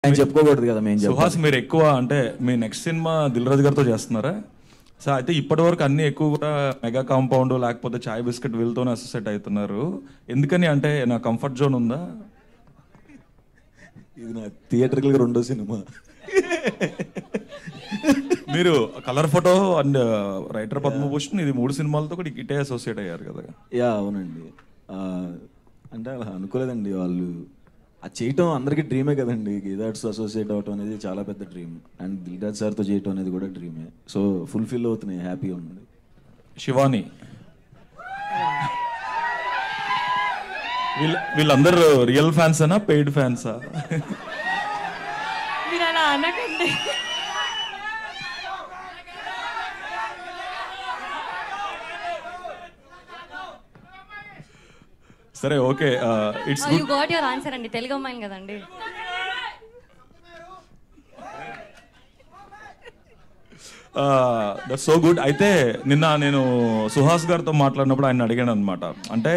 ఆయన చెప్పుకోకూడదు కదా మేము సుహాస్ మీరు ఎక్కువ అంటే మీ నెక్స్ట్ సినిమా దిల్ రాజు గారితో చేస్తున్నారా? సో అయితే ఇప్పటి వరకు అన్ని ఎక్కువ కూడా మెగా కాంపౌండ్ లేకపోతే చాయ్ బిస్కెట్ వీళ్ళతోనే అసోసియేట్ అవుతున్నారు. ఎందుకని అంటే నా కంఫర్ట్ జోన్ ఉందా? ఇది నా థియేటర్కి రెండో సినిమా. మీరు colour photo and writer Padma Bhushan ఇది 3 సినిమాలతో కూడా ఇటే అసోసియేట్ అయ్యారు కదా? యా అవునండి. అంటే అలా అనుకోలేదండి. వాళ్ళు అది చేయటం అందరికీ డ్రీమే కదండి. గీదాట్స్ అసోసియేట్ అవటం అనేది చాలా పెద్ద డ్రీమ్. అండ్ దిల్రాజ్ సార్తో చేయటం అనేది కూడా డ్రీమే. సో ఫుల్ఫిల్ అవుతున్నాయి, హ్యాపీగా ఉంది. శివాని వీళ్ళందరూ రియల్ ఫ్యాన్సేనా పెయిడ్ ఫ్యాన్సా? మీరు అలా అనకండి. సరే okay, it's you got your answer అండి. తెలుగు అమ్మాయిని కదండి. That's so good. అయితే నిన్న నేను సుహాస్ గారితో మాట్లాడినప్పుడు ఆయన అడిగాను అనమాట. అంటే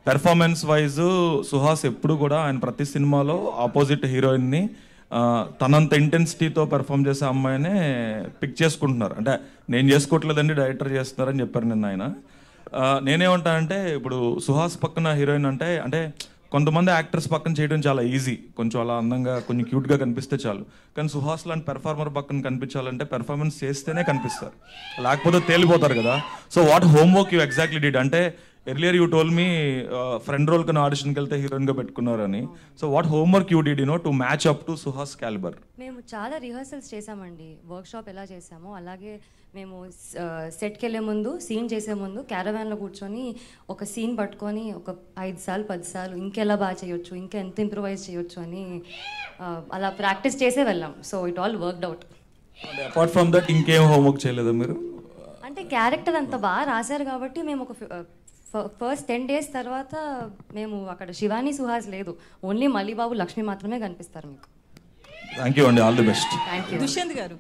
పెర్ఫార్మెన్స్ వైజ్ సుహాస్ ఎప్పుడు కూడా ఆయన ప్రతి సినిమాలో ఆపోజిట్ హీరోయిన్ని తనంత ఇంటెన్సిటీతో పెర్ఫామ్ చేసే అమ్మాయినే పిక్ చేసుకుంటున్నారు. అంటే నేను చేసుకోవట్లేదండి, డైరెక్టర్ చేస్తున్నారని చెప్పారు నిన్న ఆయన. నేనేమంటానంటే ఇప్పుడు సుహాస్ పక్కన హీరోయిన్ అంటే కొంతమంది యాక్టర్స్ పక్కన చేయడం చాలా ఈజీ, కొంచెం అలా అందంగా కొంచెం క్యూట్గా కనిపిస్తే చాలు. కానీ సుహాస్ లాంటి పెర్ఫార్మర్ పక్కన కనిపించాలంటే పెర్ఫార్మెన్స్ చేస్తేనే కనిపిస్తారు, లేకపోతే తేలిపోతారు కదా. So what homework you exactly did? అంటే earlier you told me friend role కన్నా ఆడిషన్కి వెళ్తే హీరోయిన్గా పెట్టుకున్నారని. So what homework you did to match up to Suhas calibre? మేము చాలా రిహర్సల్స్ చేసామండి. వర్క్షాప్ ఎలా చేసామో అలాగే మేము సెట్కి వెళ్ళే ముందు, సీన్ చేసే ముందు క్యారవాన్లో కూర్చొని ఒక సీన్ పట్టుకొని ఒక 5 సార్లు 10 సార్లు ఇంకెలా బాగా చేయొచ్చు, ఇంకా ఎంత ఇంప్రూవైజ్ చేయొచ్చు అని అలా ప్రాక్టీస్ చేసే వెళ్ళాం. So it all worked out. Apart from that ఇంకేం హోంవర్క్ చేయలేదా మీరు? అంటే క్యారెక్టర్ అంత బాగా రాశారు కాబట్టి మేము ఒక ఫస్ట్ 10 days తర్వాత మేము అక్కడ శివాని సుహాస్ లేదు, ఓన్లీ మల్లిబాబు లక్ష్మి మాత్రమే కనిపిస్తారు మీకు. థ్యాంక్ యూ అండి, all the best. Thank you. Dushyant గారు.